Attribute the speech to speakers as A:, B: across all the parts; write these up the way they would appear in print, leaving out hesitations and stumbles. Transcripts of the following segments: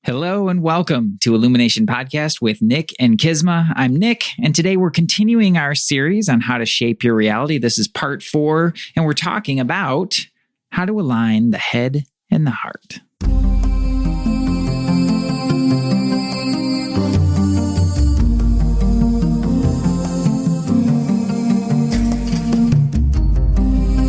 A: Hello and welcome to Illumination Podcast with Nick and Kisma. I'm Nick, and today we're continuing our series on how to shape your reality. This is part 4, and we're talking about how to align the head and the heart.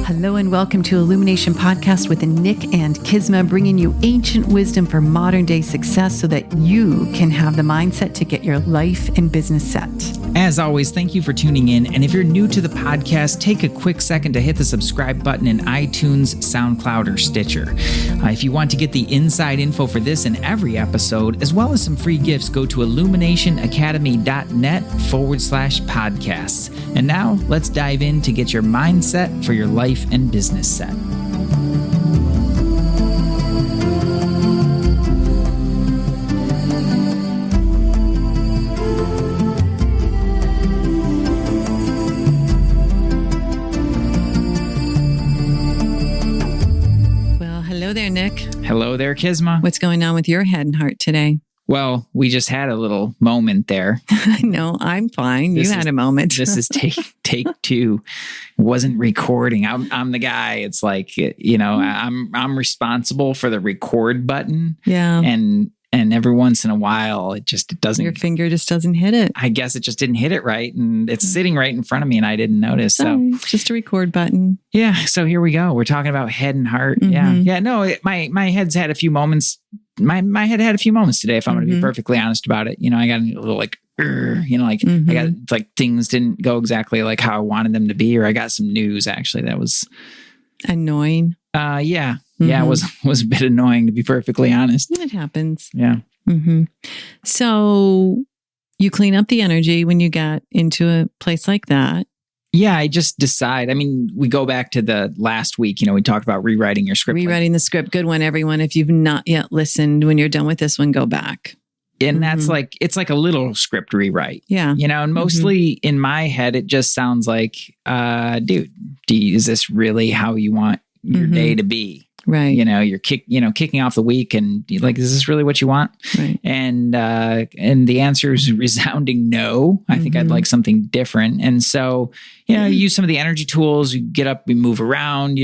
B: Hello and welcome to Illumination Podcast with Nick and Kisma, bringing you ancient wisdom for modern day success so that you can have the mindset to get your life and business set.
A: As always, thank you for tuning in. And if you're new to the podcast, take a quick second to hit the subscribe button in iTunes, SoundCloud, or Stitcher. If you want to get the inside info for this and every episode, as well as some free gifts, go to illuminationacademy.net/podcasts. And now let's dive in to get your mindset for your life and business set.
B: Hello there, Nick.
A: Hello there, Kisma.
B: What's going on with your head and heart today?
A: Well, we just had a little moment there.
B: No, I'm fine. You had a moment.
A: This is take 2. Wasn't recording. I'm the guy. It's like, I'm responsible for the record button.
B: Yeah.
A: And every once in a while, it doesn't.
B: Your finger just doesn't hit it.
A: I guess it just didn't hit it right. And it's sitting right in front of me and I didn't notice. So
B: it's just a record button.
A: Yeah. So here we go. We're talking about head and heart. Mm-hmm. Yeah. Yeah. No, my head's had a few moments. My head had a few moments today, if I'm going to be perfectly honest about it. I got a little I got things didn't go exactly like how I wanted them to be, or I got some news actually that was
B: annoying.
A: Yeah. Yeah, it was a bit annoying, to be perfectly honest.
B: It happens.
A: Yeah.
B: Mm-hmm. So you clean up the energy when you get into a place like that.
A: Yeah, I just decide. I mean, we go back to the last week, we talked about rewriting your script.
B: Rewriting the script. Good one, everyone. If you've not yet listened, when you're done with this one, go back.
A: And that's it's like a little script rewrite.
B: Yeah.
A: And mostly in my head, it just sounds like, dude, is this really how you want your day to be?
B: Right.
A: You're kicking off the week and you're like, is this really what you want?
B: Right.
A: And the answer is a resounding no. I think I'd like something different. And so, use some of the energy tools, you get up, we move around,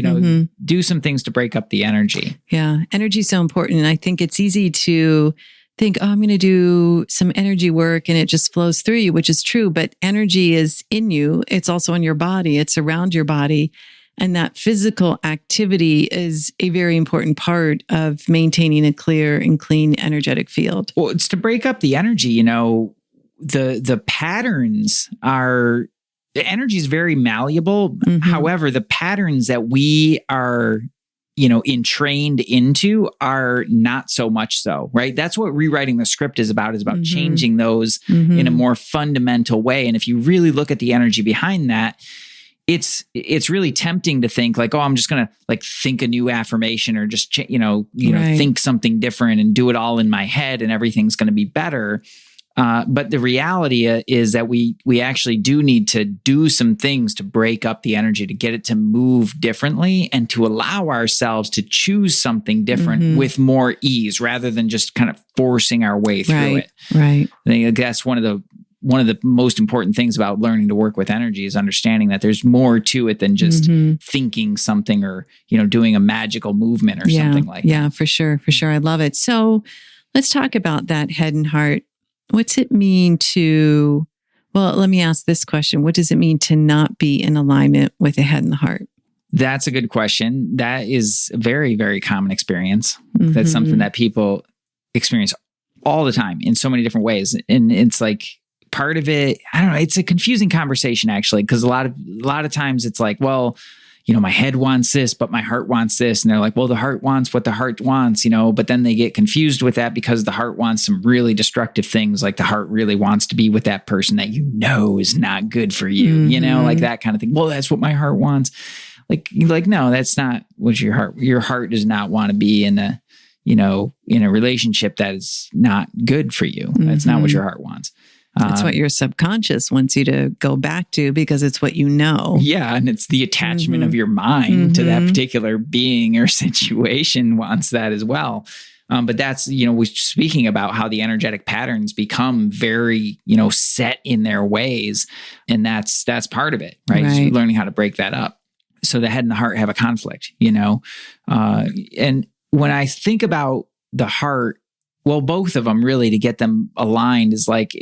A: do some things to break up the energy.
B: Yeah. Energy is so important. And I think it's easy to think, I'm going to do some energy work and it just flows through you, which is true. But energy is in you. It's also in your body. It's around your body. And that physical activity is a very important part of maintaining a clear and clean energetic field.
A: Well, it's to break up the energy, the patterns are, the energy is very malleable. However, the patterns that we are, entrained into are not so much so, right? That's what rewriting the script is about changing those in a more fundamental way. And if you really look at the energy behind that, it's really tempting to think like, oh, I'm just going to think a new affirmation or just, think something different and do it all in my head and everything's going to be better. But the reality is that we actually do need to do some things to break up the energy, to get it to move differently and to allow ourselves to choose something different with more ease rather than just kind of forcing our way through it.
B: Right.
A: I think that's one of the most important things about learning to work with energy is understanding that there's more to it than just thinking something or, doing a magical movement or something like that.
B: Yeah, for sure. For sure. I love it. So let's talk about that head and heart. What's it mean let me ask this question. What does it mean to not be in alignment with the head and the heart?
A: Like a good question. That is a very, very common experience. That's something that people experience all the time in so many different ways. And it's like, part of it, I don't know, it's a confusing conversation actually, because a lot of times it's like, well, my head wants this, but my heart wants this. And they're like, well, the heart wants what the heart wants, but then they get confused with that because the heart wants some really destructive things. Like the heart really wants to be with that person that is not good for you, like that kind of thing. Well, that's what my heart wants. Like, no, that's not what your heart does not want to be in a relationship that is not good for you. That's not what your heart wants.
B: It's what your subconscious wants you to go back to because it's what you know.
A: Yeah. And it's the attachment of your mind to that particular being or situation wants that as well. But that's, we're speaking about how the energetic patterns become very, set in their ways. And that's part of it, right? So learning how to break that up. So the head and the heart have a conflict, and when I think about the heart, well, both of them really, to get them aligned, is like,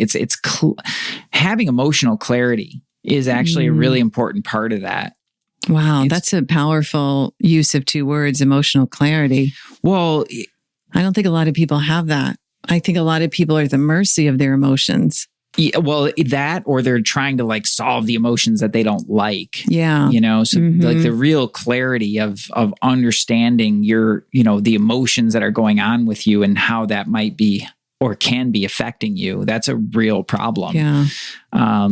A: having emotional clarity is actually a really important part of that.
B: Wow. That's a powerful use of two words, emotional clarity.
A: Well,
B: I don't think a lot of people have that. I think a lot of people are at the mercy of their emotions.
A: Yeah, well, that, or they're trying to like solve the emotions that they don't like.
B: Yeah.
A: So like the real clarity of understanding your, the emotions that are going on with you and how that might be or can be affecting you. That's a real problem.
B: Yeah.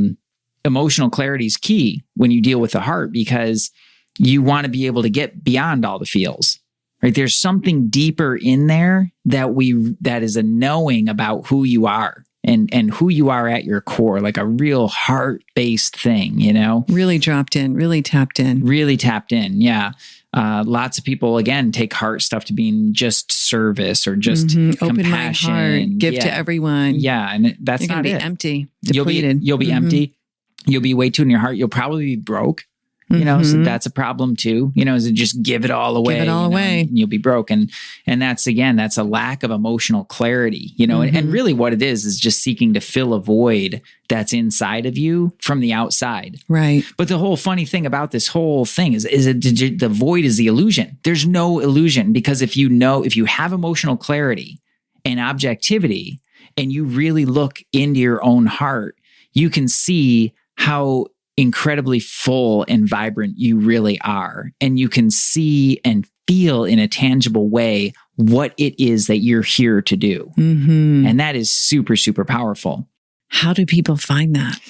A: Emotional clarity is key when you deal with the heart, because you want to be able to get beyond all the feels. Right? There's something deeper in there that is a knowing about who you are. And who you are at your core, like a real heart-based thing,
B: Really dropped in, really tapped in.
A: Really tapped in, yeah. Lots of people, again, take heart stuff to being just service or just
B: open my heart, give to everyone.
A: Yeah, and that's
B: You're
A: not
B: gonna
A: it.
B: Be empty, depleted.
A: You'll be empty. You'll be way too in your heart. You'll probably be broke. So that's a problem too, is to just give it all away.
B: Give it all away.
A: And you'll be broken. And that's a lack of emotional clarity, and really what it is just seeking to fill a void that's inside of you from the outside.
B: Right.
A: But the whole funny thing about this whole thing is the void is the illusion. There's no illusion, because if you have emotional clarity and objectivity and you really look into your own heart, you can see how incredibly full and vibrant you really are. And you can see and feel in a tangible way what it is that you're here to do. And that is super, super powerful.
B: How do people find that?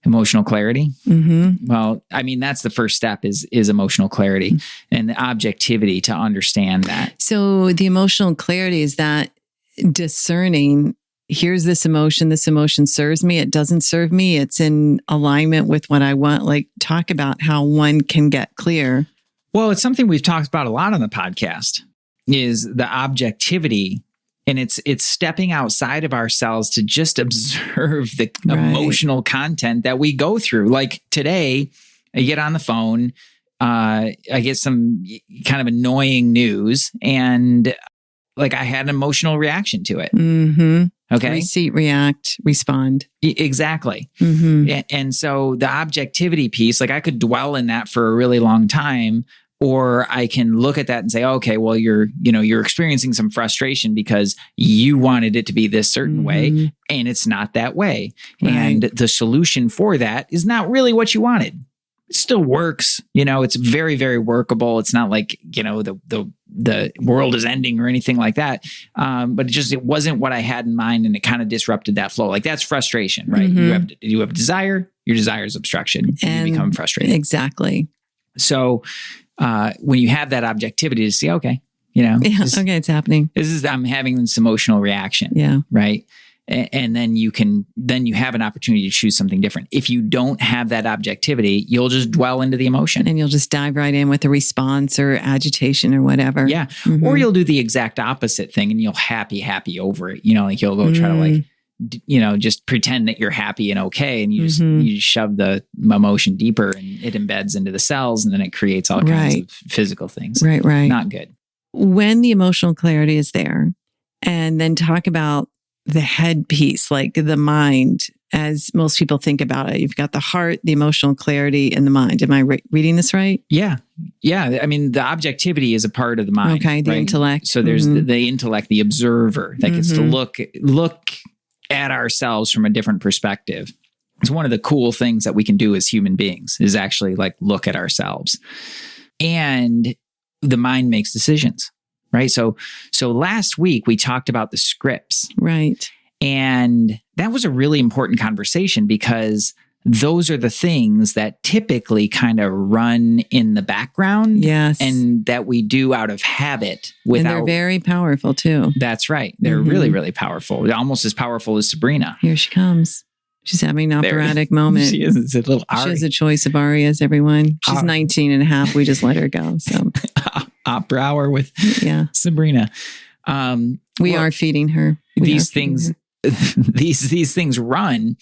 A: Emotional clarity? Well, I mean, that's the first step is emotional clarity and the objectivity to understand that.
B: So the emotional clarity is that discerning, here's this emotion serves me, it doesn't serve me, it's in alignment with what I want. Like, talk about how one can get clear.
A: Well, it's something we've talked about a lot on the podcast, is the objectivity. And it's stepping outside of ourselves to just observe the emotional content that we go through. Like today, I get on the phone, I get some kind of annoying news, and like I had an emotional reaction to it. Okay.
B: Receipt, react, respond.
A: Exactly. And so the objectivity piece, like I could dwell in that for a really long time, or I can look at that and say, okay, well, you're experiencing some frustration because you wanted it to be this certain way, and it's not that way.
B: Right.
A: And the solution for that is not really what you wanted. It still works. It's very, very workable. It's not like, the world is ending or anything like that. But it wasn't what I had in mind, and it kind of disrupted that flow. Like that's frustration, right? You have desire, your desire is obstruction, and you become frustrated.
B: Exactly.
A: So when you have that objectivity to see, okay,
B: okay, it's happening.
A: I'm having this emotional reaction.
B: Yeah.
A: Right. And then you have an opportunity to choose something different. If you don't have that objectivity, you'll just dwell into the emotion.
B: And you'll just dive right in with a response or agitation or whatever.
A: Yeah. Or you'll do the exact opposite thing and you'll happy over it. Like you'll go try to just pretend that you're happy and okay. And you just shove the emotion deeper, and it embeds into the cells, and then it creates all kinds of physical things.
B: Right.
A: Not good.
B: When the emotional clarity is there, and then talk about the head piece, like the mind, as most people think about it. You've got the heart, the emotional clarity, and the mind. Am I reading this right?
A: Yeah. I mean, the objectivity is a part of the mind.
B: Okay, the intellect.
A: So there's the intellect, the observer that gets to look at ourselves from a different perspective. It's one of the cool things that we can do as human beings, is actually like look at ourselves. And the mind makes decisions. Right. So last week we talked about the scripts.
B: Right.
A: And that was a really important conversation, because those are the things that typically kind of run in the background.
B: Yes.
A: And that we do out of habit
B: and they're very powerful too.
A: That's right. They're really, really powerful. Almost as powerful as Sabrina.
B: Here she comes. She's having an operatic moment.
A: She is. It's a little Ari.
B: She has a choice of arias, everyone. She's 19 and a half. We just let her go. So
A: opera hour with Sabrina.
B: We are feeding her.
A: These things, these things run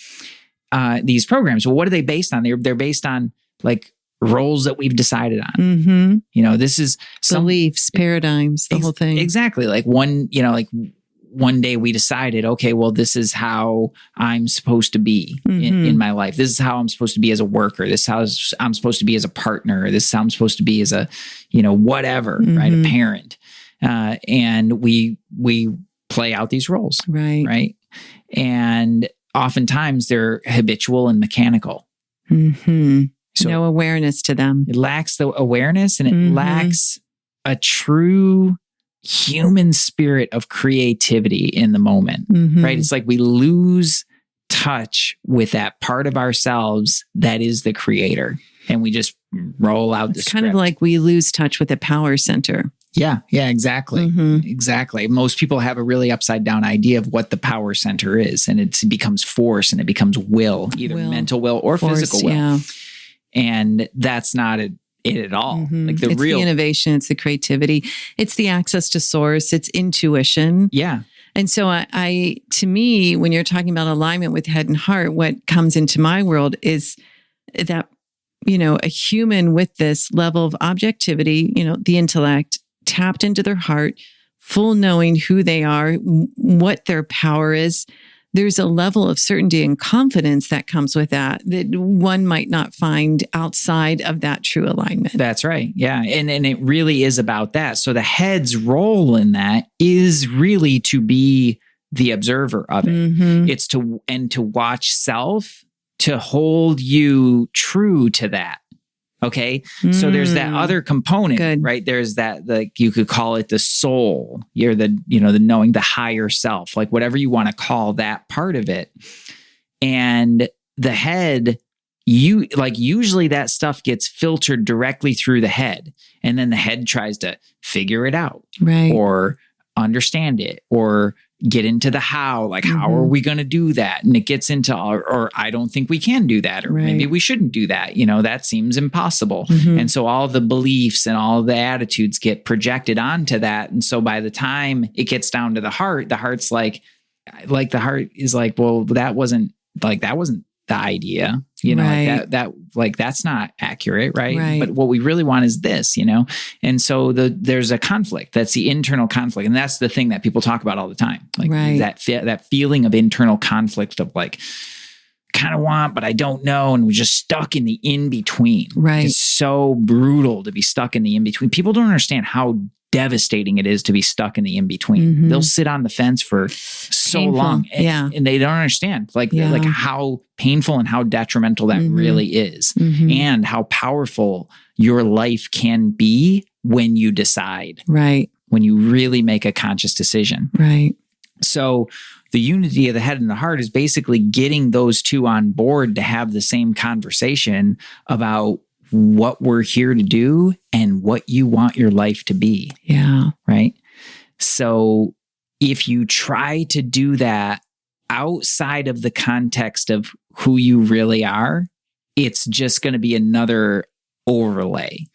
A: these programs. Well, what are they based on? They're based on like roles that we've decided on.
B: Mm-hmm.
A: You know, this is
B: beliefs, paradigms, the whole thing.
A: Exactly. Like one day we decided, okay, well, this is how I'm supposed to be in my life. This is how I'm supposed to be as a worker. This is how I'm supposed to be as a partner. This is how I'm supposed to be as a, whatever, right? A parent. And we play out these roles.
B: Right.
A: Right. And oftentimes they're habitual and mechanical.
B: Mm-hmm.
A: So
B: no awareness to them.
A: It lacks the awareness, and it lacks a true human spirit of creativity in the moment, right? It's like we lose touch with that part of ourselves that is the creator, and we just roll out the script. It's
B: kind of like we lose touch with the power center.
A: Yeah, exactly. Exactly. Most people have a really upside down idea of what the power center is, and it becomes force and it becomes will, either mental will or force, physical will. Yeah. And that's not it at all. Like it's the
B: innovation, it's the creativity, it's the access to source, it's intuition.
A: Yeah.
B: And so I to me, when you're talking about alignment with head and heart, what comes into my world is that, a human with this level of objectivity, the intellect, tapped into their heart, full knowing who they are, what their power is. There's a level of certainty and confidence that comes with that one might not find outside of that true alignment.
A: That's right. Yeah. And it really is about that. So the head's role in that is really to be the observer of it. It's to watch self, to hold you true to that. Okay. So there's that other component, right? There's that, like, you could call it the soul. You're the knowing, the higher self, like whatever you want to call that part of it. And the head, usually that stuff gets filtered directly through the head. And then the head tries to figure it out,
B: right?
A: Or understand it, or get into the how, like, how are we going to do that? And it gets into, or I don't think we can do that, or maybe we shouldn't do that. That seems impossible. And so all the beliefs and all the attitudes get projected onto that. And so by the time it gets down to the heart's like the heart is like, well, that wasn't the idea, that's not accurate. Right. But what we really want is this, and so there's a conflict. That's the internal conflict. And that's the thing that people talk about all the time. Like that feeling of internal conflict of like, kind of want, but I don't know. And we're just stuck in the in-between.
B: Right.
A: It's so brutal to be stuck in the in-between. People don't understand how devastating it is to be stuck in the in-between. They'll sit on the fence for so long and they don't understand like how painful and how detrimental that really is, and how powerful your life can be when you decide,
B: right?
A: When you really make a conscious decision.
B: Right.
A: So the unity of the head and the heart is basically getting those two on board to have the same conversation about what we're here to do and what you want your life to be.
B: Yeah.
A: Right. So if you try to do that outside of the context of who you really are, it's just going to be another overlay.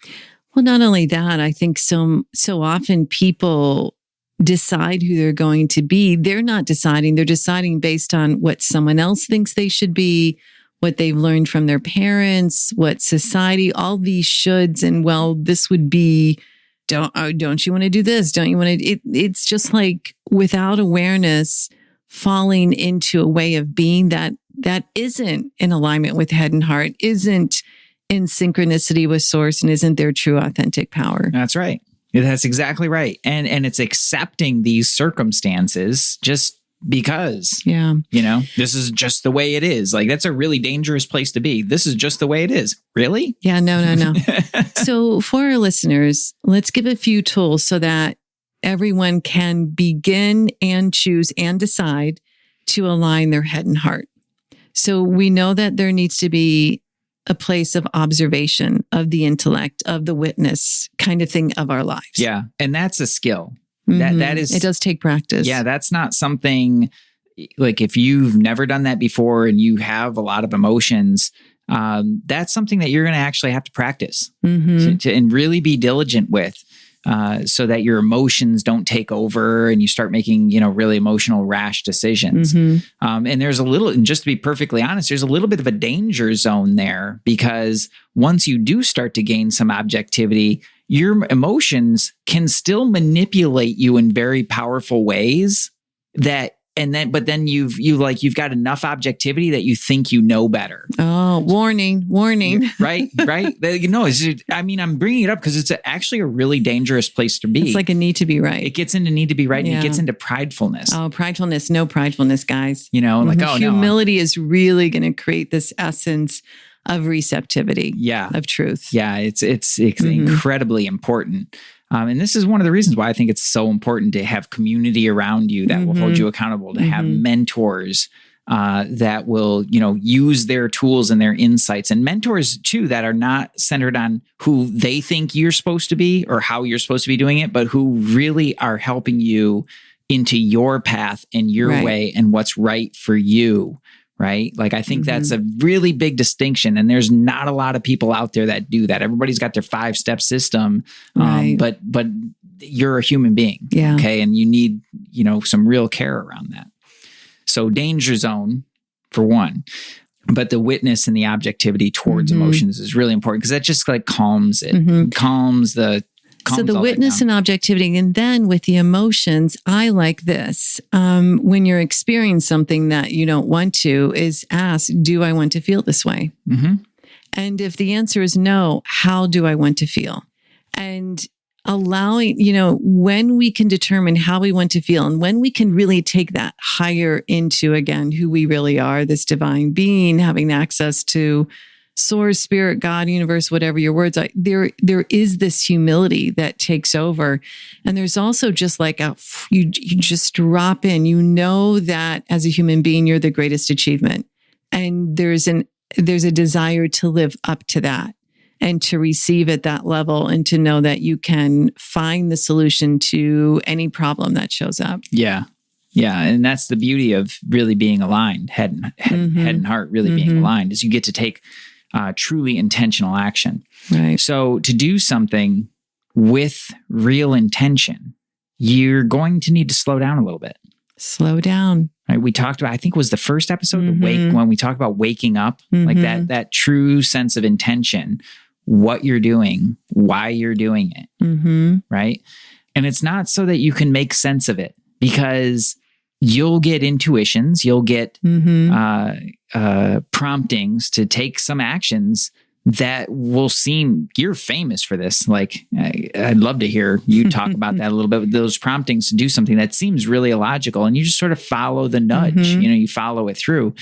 B: Well, not only that, I think so often people decide who they're going to be. They're not deciding. They're deciding based on what someone else thinks they should be, what they've learned from their parents, what society, all these shoulds, and well, this would be, don't you want to do this? Don't you want to? It's just like without awareness, falling into a way of being that isn't in alignment with head and heart, isn't in synchronicity with source, and isn't their true authentic power.
A: That's right. That's exactly right. And it's accepting these circumstances just because, this is just the way it is. Like, that's a really dangerous place to be. This is just the way it is. Really?
B: Yeah, no. So for our listeners, let's give a few tools so that everyone can begin and choose and decide to align their head and heart. So we know that there needs to be a place of observation of the intellect, of the witness kind of thing of our lives.
A: Yeah. And that's a skill. That is,
B: it does take practice.
A: Yeah. That's not something like, if you've never done that before and you have a lot of emotions, that's something that you're going to actually have to practice and really be diligent with. so that your emotions don't take over and you start making, really emotional, rash decisions. And there's and just to be perfectly honest, there's a little bit of a danger zone there, because once you do start to gain some objectivity, your emotions can still manipulate you in very powerful ways but then you've got enough objectivity that you think you know better.
B: Oh, warning.
A: Right. I'm bringing it up because it's actually a really dangerous place to be.
B: It's like a need to be right.
A: It gets into need to be right, and it gets into pridefulness.
B: Oh, pridefulness. No pridefulness, guys.
A: Humility
B: is really going to create this essence of receptivity.
A: Yeah.
B: Of truth.
A: Yeah. It's incredibly important. And this is one of the reasons why I think it's so important to have community around you that will hold you accountable, to have mentors that will, use their tools and their insights, and mentors too that are not centered on who they think you're supposed to be or how you're supposed to be doing it, but who really are helping you into your path and your way and what's right for you. Right? Like, I think that's a really big distinction, and there's not a lot of people out there that do that. Everybody's got their 5-step system, but you're a human being.
B: Yeah.
A: Okay. And you need, some real care around that. So danger zone for one, but the witness and the objectivity towards emotions is really important, because that just like calms it, calms
B: so the witness and objectivity. And then with the emotions, I like this. When you're experiencing something that you don't want to, is ask, do I want to feel this way? And if the answer is no, how do I want to feel? And allowing, when we can determine how we want to feel, and when we can really take that higher into, again, who we really are, this divine being, having access to source, spirit, God, universe, whatever your words are, there is this humility that takes over. And there's also just like you just drop in, that as a human being, you're the greatest achievement. And there's a desire to live up to that and to receive at that level, and to know that you can find the solution to any problem that shows up.
A: Yeah. Yeah. And that's the beauty of really being aligned, head and heart really being aligned, is you get to take truly intentional action.
B: Right.
A: So to do something with real intention, you're going to need to slow down a little bit.
B: Slow down.
A: Right? We talked about, I think it was the first episode, when we talked about waking up, like that true sense of intention, what you're doing, why you're doing it. Right. And it's not so that you can make sense of it, because you'll get intuitions, you'll get promptings to take some actions that will seem, you're famous for this. Like, I'd love to hear you talk about that a little bit, those promptings to do something that seems really illogical, and you just sort of follow the nudge, you follow it through.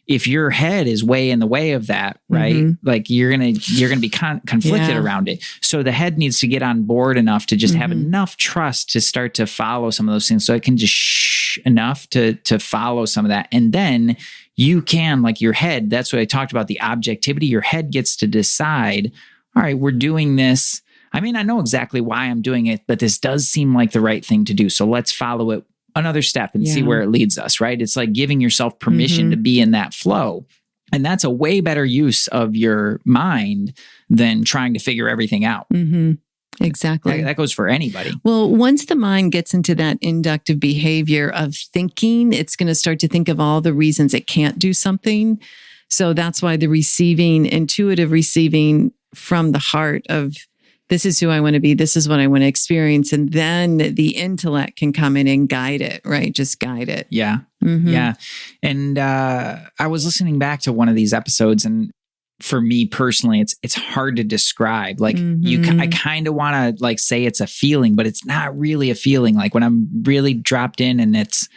A: If your head is way in the way of that, right? Like you're going to be conflicted around it. So the head needs to get on board enough to just have enough trust to start to follow some of those things. So it can just enough to follow some of that. And then you can, like your head, that's what I talked about, the objectivity. Your head gets to decide, all right, we're doing this. I may not know exactly why I'm doing it, but this does seem like the right thing to do. So let's follow it another step and see where it leads us, right? It's like giving yourself permission to be in that flow. And that's a way better use of your mind than trying to figure everything out.
B: Exactly.
A: That goes for anybody.
B: Well, once the mind gets into that inductive behavior of thinking, it's going to start to think of all the reasons it can't do something. So that's why the intuitive receiving from the heart of, this is who I want to be, this is what I want to experience. And then the intellect can come in and guide it, right? Just guide it.
A: Yeah. Yeah. And I was listening back to one of these episodes, and for me personally, it's hard to describe. Like I kind of want to like say it's a feeling, but it's not really a feeling. Like when I'm really dropped in and it's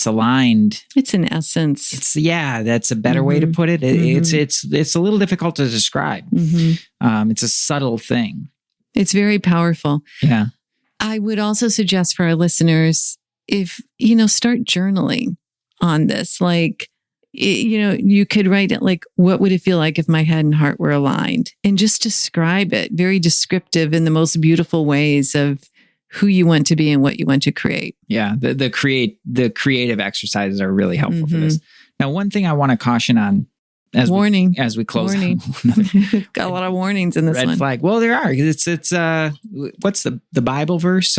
A: aligned.
B: It's an essence.
A: That's a better way to put it. It's a little difficult to describe. It's a subtle thing.
B: It's very powerful.
A: Yeah.
B: I would also suggest for our listeners, if, start journaling on this. Like, you could write it like, what would it feel like if my head and heart were aligned? And just describe it, very descriptive in the most beautiful ways of who you want to be and what you want to create. Yeah.
A: The creative exercises are really helpful for this. Now, one thing I want to caution on
B: Warning.
A: as we close.
B: Warning. Got a lot of warnings in this
A: red
B: one.
A: flag. Well, there are. It's what's the Bible verse?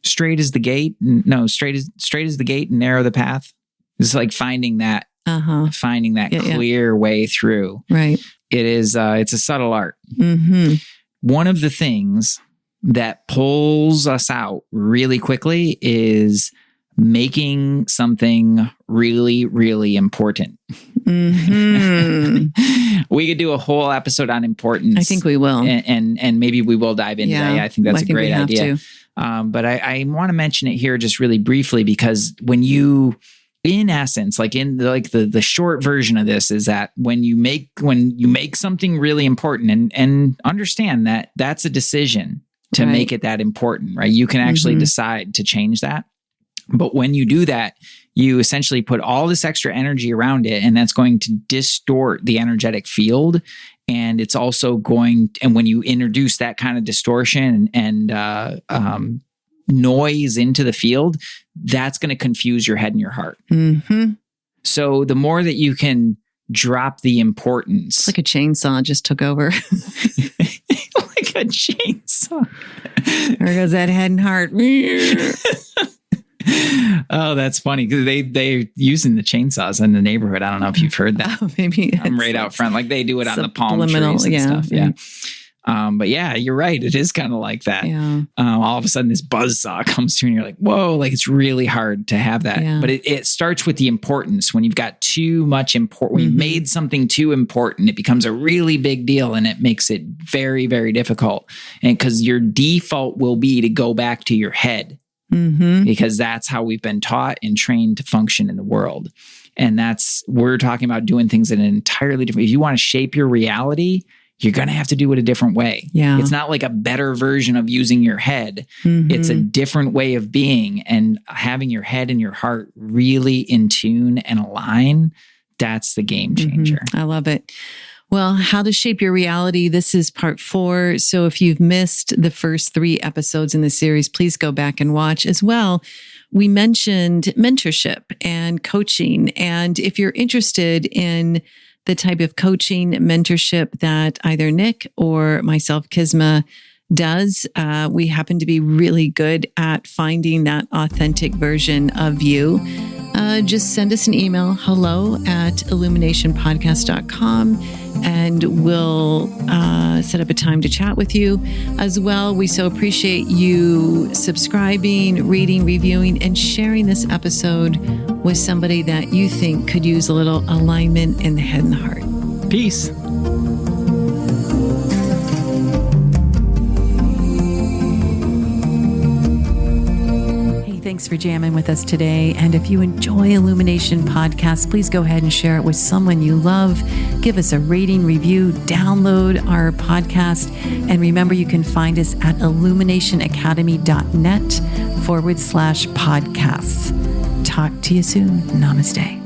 A: Straight is the gate. No, straight is the gate and narrow the path. It's like finding that clear way through.
B: Right.
A: It is. It's a subtle art.
B: Mm-hmm.
A: One of the things that pulls us out really quickly is making something really, really important.
B: Mm-hmm.
A: We could do a whole episode on importance.
B: I think we will.
A: And maybe we will dive into that. Yeah, I think that's a great idea. But I want to mention it here just really briefly, because when you, in essence, like in the short version of this is that when you make something really important and understand that that's a decision to make it that important, right? You can actually decide to change that. But when you do that, you essentially put all this extra energy around it, and that's going to distort the energetic field. And it's also and when you introduce that kind of distortion and noise into the field, that's going to confuse your head and your heart.
B: Mm-hmm.
A: So the more that you can drop the importance.
B: It's like a chainsaw just took over.
A: Like a chainsaw.
B: There goes that head and heart.
A: Oh, that's funny, because they're using the chainsaws in the neighborhood. I don't know if you've heard that.
B: Oh, maybe
A: I'm right out front, like they do it on the palm trees and stuff. Yeah. But yeah, you're right. It is kind of like that.
B: Yeah.
A: All of a sudden, this buzzsaw comes through, and you're like, "Whoa!" Like it's really hard to have that.
B: Yeah.
A: But it starts with the importance. When you've got too much when you've made something too important, it becomes a really big deal, and it makes it very, very difficult. And because your default will be to go back to your head. Because that's how we've been taught and trained to function in the world. And we're talking about doing things in an entirely different, if you want to shape your reality, you're going to have to do it a different way.
B: Yeah.
A: It's not like a better version of using your head. It's a different way of being, and having your head and your heart really in tune and align. That's the game changer.
B: I love it. Well, how to shape your reality. This is part 4. So if you've missed the first 3 episodes in the series, please go back and watch as well. We mentioned mentorship and coaching. And if you're interested in the type of coaching, mentorship that either Nick or myself, Kisma, does, we happen to be really good at finding that authentic version of you. Just send us an email, hello@illuminationpodcast.com, and we'll set up a time to chat with you as well. We so appreciate you subscribing, reading, reviewing, and sharing this episode with somebody that you think could use a little alignment in the head and the heart.
A: Peace.
B: Thanks for jamming with us today. And if you enjoy Illumination Podcast, please go ahead and share it with someone you love. Give us a rating, review, download our podcast. And remember, you can find us at illuminationacademy.net/podcasts. Talk to you soon. Namaste.